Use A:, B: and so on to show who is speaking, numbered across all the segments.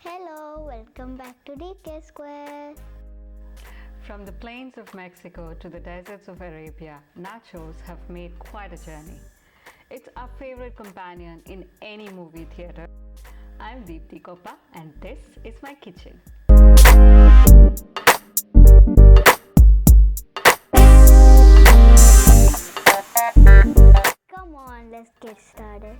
A: Hello, welcome back to DK Square.
B: From the plains of Mexico to the deserts of Arabia, nachos have made quite a journey. It's our favorite companion in any movie theater. I'm Deepthi Koppa and this is my kitchen.
A: Come on, let's get started.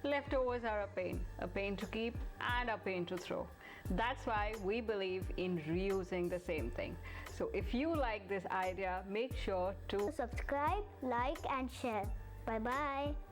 B: Leftovers are a pain to keep and a pain to throw. That's why we believe in reusing the same thing. So if you like this idea, make sure to
A: Subscribe, like and share. Bye bye.